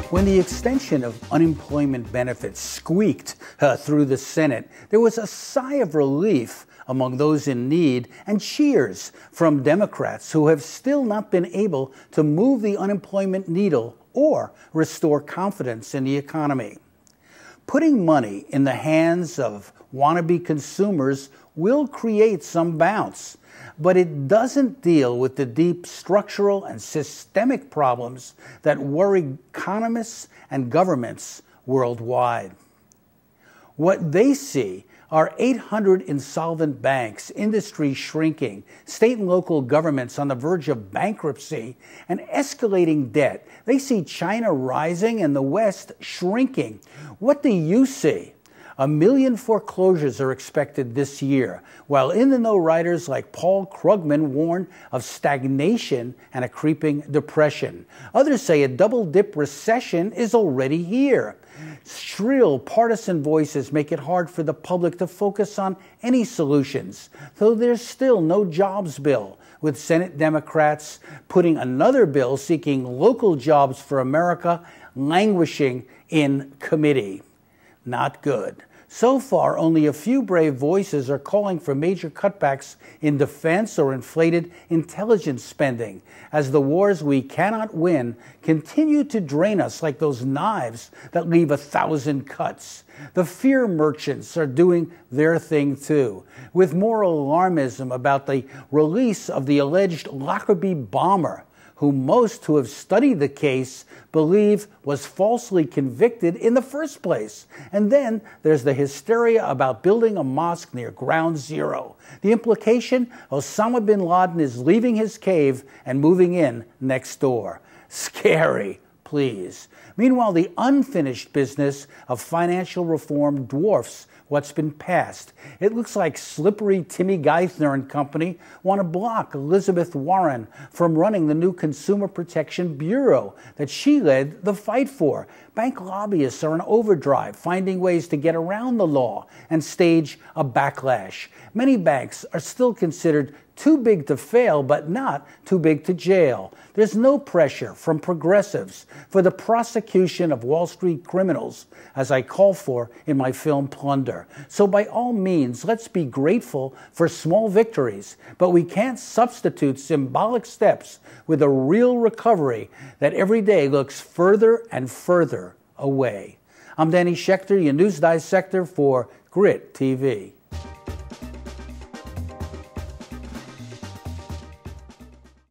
When the extension of unemployment benefits squeaked through the Senate, there was a sigh of relief among those in need and cheers from Democrats who have still not been able to move the unemployment needle or restore confidence in the economy. Putting money in the hands of wannabe consumers will create some bounce, but it doesn't deal with the deep structural and systemic problems that worry economists and governments worldwide. What they see are 800 insolvent banks, industry shrinking, state and local governments on the verge of bankruptcy, and escalating debt. They see China rising and the West shrinking. What do you see? 1 million foreclosures are expected this year, while in-the-know writers like Paul Krugman warn of stagnation and a creeping depression. Others say a double-dip recession is already here. Shrill partisan voices make it hard for the public to focus on any solutions, though there's still no jobs bill, with Senate Democrats putting another bill seeking local jobs for America languishing in committee. Not good. So far, only a few brave voices are calling for major cutbacks in defense or inflated intelligence spending, as the wars we cannot win continue to drain us like those knives that leave 1,000 cuts. The fear merchants are doing their thing too, with more alarmism about the release of the alleged Lockerbie bomber, who most who have studied the case believe was falsely convicted in the first place. And then there's the hysteria about building a mosque near Ground Zero. The implication, Osama bin Laden is leaving his cave and moving in next door. Scary, please. Meanwhile, the unfinished business of financial reform dwarfs what's been passed. It looks like slippery Timmy Geithner and company want to block Elizabeth Warren from running the new Consumer Protection Bureau that she led the fight for. Bank lobbyists are in overdrive, finding ways to get around the law and stage a backlash. Many banks are still considered too big to fail, but not too big to jail. There's no pressure from progressives for the prosecution of Wall Street criminals, as I call for in my film Plunder. So by all means, let's be grateful for small victories, but we can't substitute symbolic steps with a real recovery that every day looks further and further away. I'm Schechter, your news dissector for GRITtv.